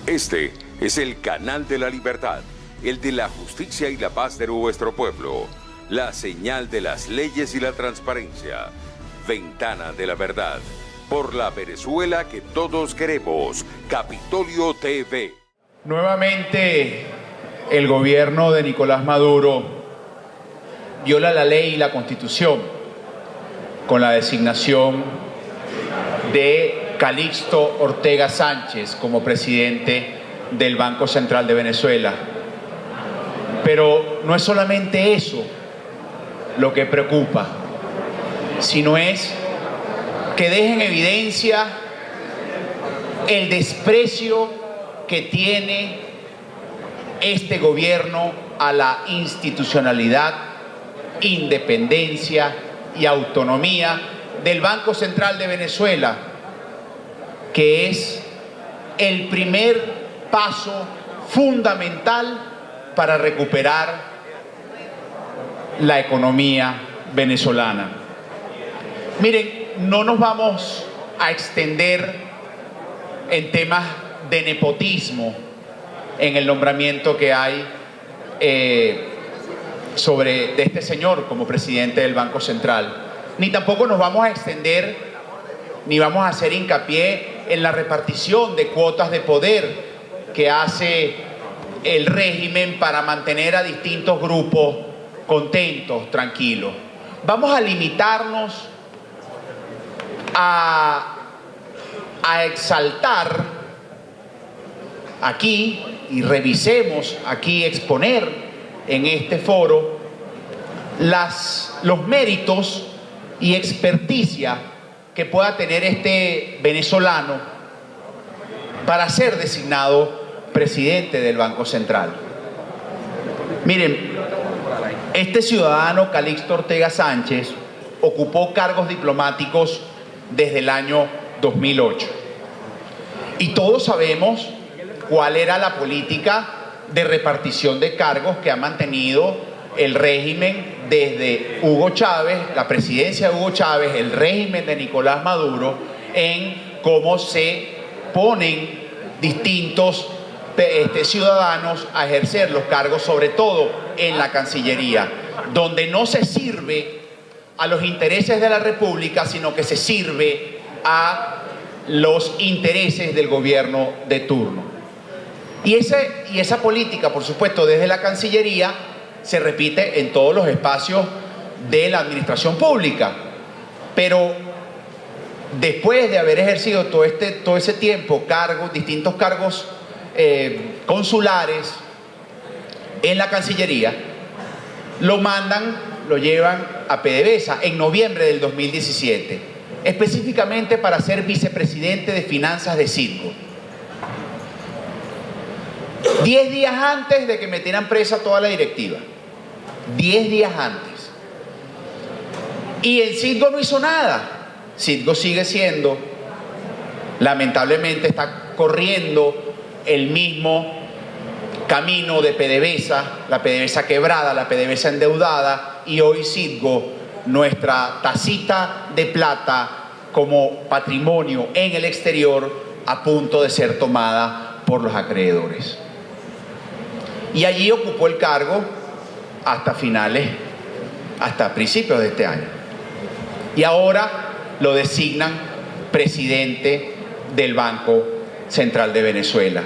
Este es el canal de la libertad, el de la justicia y la paz de nuestro pueblo, la señal de las leyes y la transparencia, ventana de la verdad, por la Venezuela que todos queremos, Capitolio TV. Nuevamente, el gobierno de Nicolás Maduro viola la ley y la Constitución con la designación de Calixto Ortega Sánchez como presidente del Banco Central de Venezuela. Pero no es solamente eso lo que preocupa, sino es que deja en evidencia el desprecio que tiene este gobierno a la institucionalidad, independencia y autonomía del Banco Central de Venezuela, que es el primer paso fundamental para recuperar la economía venezolana. Miren, no nos vamos a extender en temas de nepotismo en el nombramiento que hay de este señor como presidente del Banco Central, ni tampoco nos vamos a extender ni vamos a hacer hincapié en la repartición de cuotas de poder que hace el régimen para mantener a distintos grupos contentos, tranquilos. Vamos a limitarnos a exaltar aquí, y revisemos aquí, exponer en este foro los méritos y experticia que pueda tener este venezolano para ser designado presidente del Banco Central. Miren, este ciudadano Calixto Ortega Sánchez ocupó cargos diplomáticos desde el año 2008. Y todos sabemos cuál era la política de repartición de cargos que ha mantenido el régimen desde Hugo Chávez, la presidencia de Hugo Chávez, el régimen de Nicolás Maduro, en cómo se ponen distintos ciudadanos a ejercer los cargos, sobre todo en la Cancillería, donde no se sirve a los intereses de la República, sino que se sirve a los intereses del gobierno de turno. Y esa política, por supuesto, desde la Cancillería se repite en todos los espacios de la administración pública. Pero después de haber ejercido todo ese tiempo distintos cargos consulares en la Cancillería, lo llevan a PDVSA en noviembre del 2017, específicamente para ser vicepresidente de finanzas de Citgo. 10 días antes de que metieran presa toda la directiva. 10 días antes. Y en Citgo no hizo nada. Citgo sigue siendo, lamentablemente está corriendo el mismo camino de PDVSA, la PDVSA quebrada, la PDVSA endeudada, y hoy Citgo, nuestra tacita de plata como patrimonio en el exterior, a punto de ser tomada por los acreedores. Y allí ocupó el cargo hasta principios de este año. Y ahora lo designan presidente del Banco Central de Venezuela.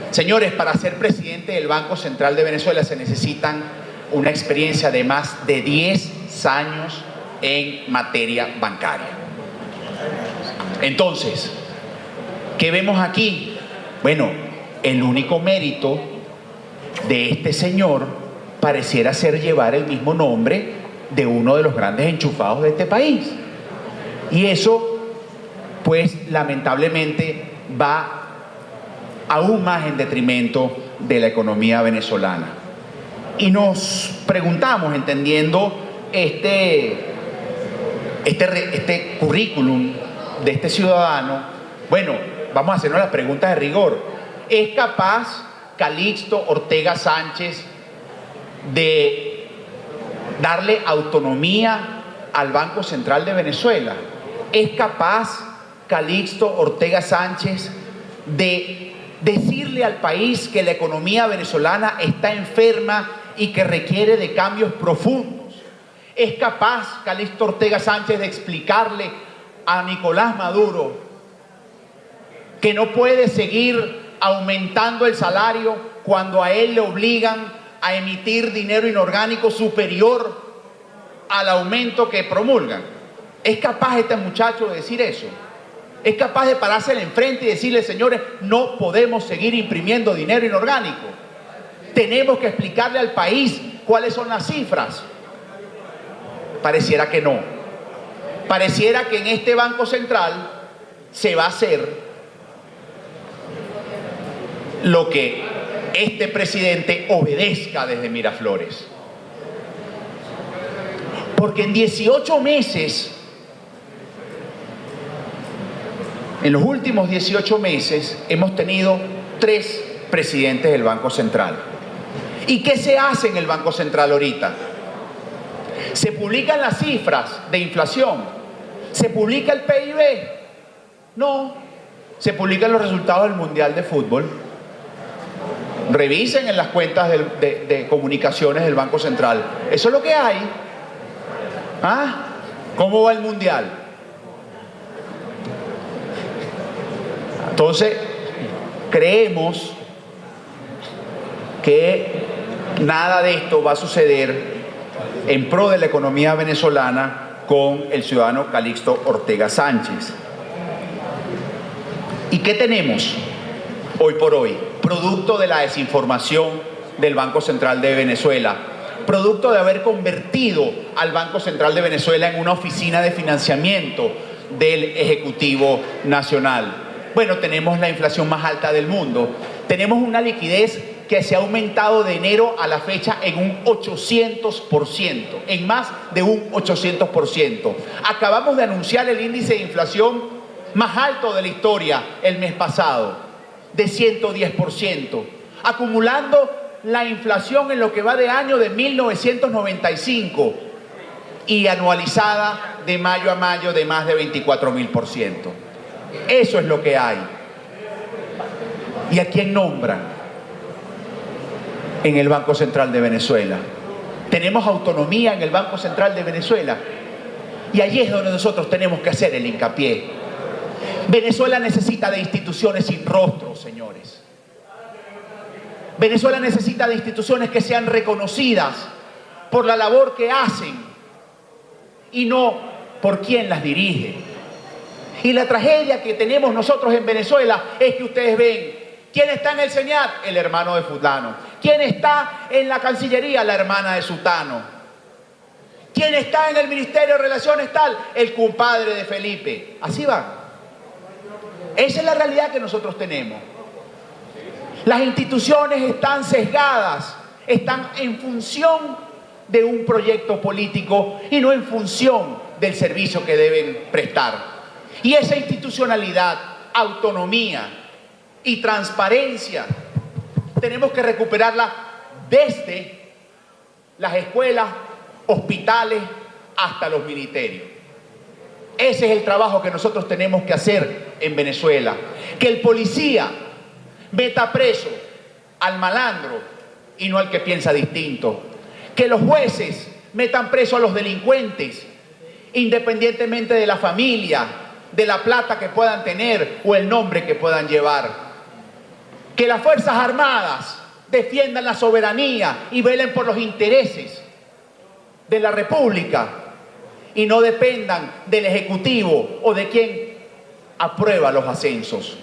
Señores, para ser presidente del Banco Central de Venezuela se necesitan una experiencia de más de 10 años en materia bancaria. Entonces, ¿qué vemos aquí? Bueno, el único mérito de este señor pareciera ser llevar el mismo nombre de uno de los grandes enchufados de este país. Y eso, pues, lamentablemente va aún más en detrimento de la economía venezolana. Y nos preguntamos, entendiendo este currículum de este ciudadano, bueno, vamos a hacernos las preguntas de rigor. ¿Es capaz Calixto Ortega Sánchez de darle autonomía al Banco Central de Venezuela? ¿Es capaz Calixto Ortega Sánchez de decirle al país que la economía venezolana está enferma y que requiere de cambios profundos. ¿Es capaz Calixto Ortega Sánchez de explicarle a Nicolás Maduro que no puede seguir aumentando el salario cuando a él le obligan a emitir dinero inorgánico superior al aumento que promulgan? ¿Es capaz este muchacho de decir eso? ¿Es capaz de parársele enfrente y decirle, señores, no podemos seguir imprimiendo dinero inorgánico? Tenemos que explicarle al país cuáles son las cifras. Pareciera que no. Pareciera que en este Banco Central se va a hacer lo que este presidente obedezca desde Miraflores. Porque en 18 meses, en los últimos 18 meses, hemos tenido 3 presidentes del Banco Central. ¿Y qué se hace en el Banco Central ahorita? Se publican las cifras de inflación. ¿Se publica el PIB? No. Se publican los resultados del Mundial de Fútbol. Revisen en las cuentas de comunicaciones del Banco Central. Eso es lo que hay. ¿Ah? ¿Cómo va el Mundial? Entonces, creemos que nada de esto va a suceder en pro de la economía venezolana con el ciudadano Calixto Ortega Sánchez. ¿Y qué tenemos hoy por hoy? Producto de la desinformación del Banco Central de Venezuela, producto de haber convertido al Banco Central de Venezuela en una oficina de financiamiento del Ejecutivo Nacional. Bueno, tenemos la inflación más alta del mundo, tenemos una liquidez que se ha aumentado de enero a la fecha en un 800%, en más de un 800%. Acabamos de anunciar el índice de inflación más alto de la historia el mes pasado, de 110%, acumulando la inflación en lo que va de año de 1995 y anualizada de mayo a mayo de más de 24.000%. Eso es lo que hay. ¿Y a quién nombran en el Banco Central de Venezuela? Tenemos autonomía en el Banco Central de Venezuela, y allí es donde nosotros tenemos que hacer el hincapié. Venezuela necesita de instituciones sin rostro, señores. Venezuela necesita de instituciones que sean reconocidas por la labor que hacen y no por quién las dirige. Y la tragedia que tenemos nosotros en Venezuela es que ustedes ven, ¿quién está en el Señat? El hermano de fulano. ¿Quién está en la Cancillería? La hermana de sutano. ¿Quién está en el Ministerio de Relaciones tal? El compadre de Felipe. Así va. Esa es la realidad que nosotros tenemos. Las instituciones están sesgadas, están en función de un proyecto político y no en función del servicio que deben prestar. Y esa institucionalidad, autonomía y transparencia tenemos que recuperarla desde las escuelas, hospitales, hasta los ministerios. Ese es el trabajo que nosotros tenemos que hacer en Venezuela. Que el policía meta preso al malandro y no al que piensa distinto. Que los jueces metan preso a los delincuentes, independientemente de la familia, de la plata que puedan tener o el nombre que puedan llevar. Que las Fuerzas Armadas defiendan la soberanía y velen por los intereses de la República y no dependan del Ejecutivo o de quien aprueba los ascensos.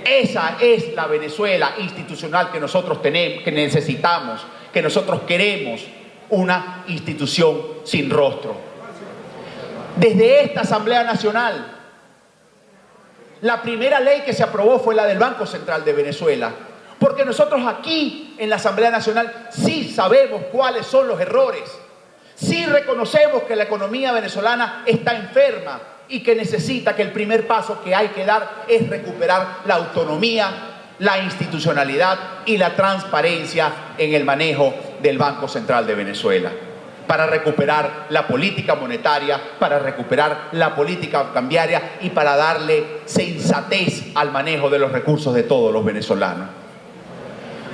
Esa es la Venezuela institucional que nosotros tenemos, que necesitamos, que nosotros queremos, una institución sin rostro. Desde esta Asamblea Nacional, la primera ley que se aprobó fue la del Banco Central de Venezuela, porque nosotros aquí en la Asamblea Nacional sí sabemos cuáles son los errores, sí reconocemos que la economía venezolana está enferma y que necesita, que el primer paso que hay que dar es recuperar la autonomía, la institucionalidad y la transparencia en el manejo del Banco Central de Venezuela. para recuperar la política monetaria, para recuperar la política cambiaria y para darle sensatez al manejo de los recursos de todos los venezolanos.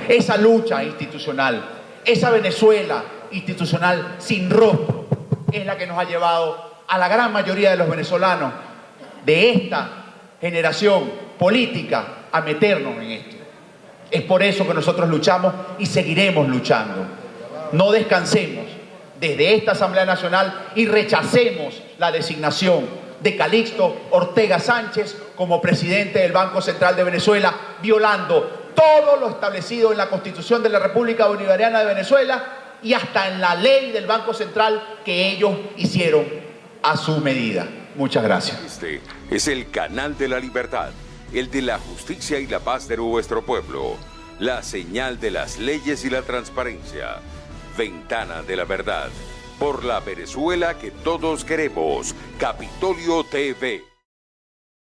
Esa lucha institucional, esa Venezuela institucional sin rostro, es la que nos ha llevado a la gran mayoría de los venezolanos de esta generación política a meternos en esto. Es por eso que nosotros luchamos y seguiremos luchando. No descansemos desde esta Asamblea Nacional y rechacemos la designación de Calixto Ortega Sánchez como presidente del Banco Central de Venezuela, violando todo lo establecido en la Constitución de la República Bolivariana de Venezuela y hasta en la ley del Banco Central que ellos hicieron a su medida. Muchas gracias. Este es el canal de la libertad, el de la justicia y la paz de nuestro pueblo, la señal de las leyes y la transparencia, Ventana de la Verdad, por la Venezuela que todos queremos, Capitolio TV.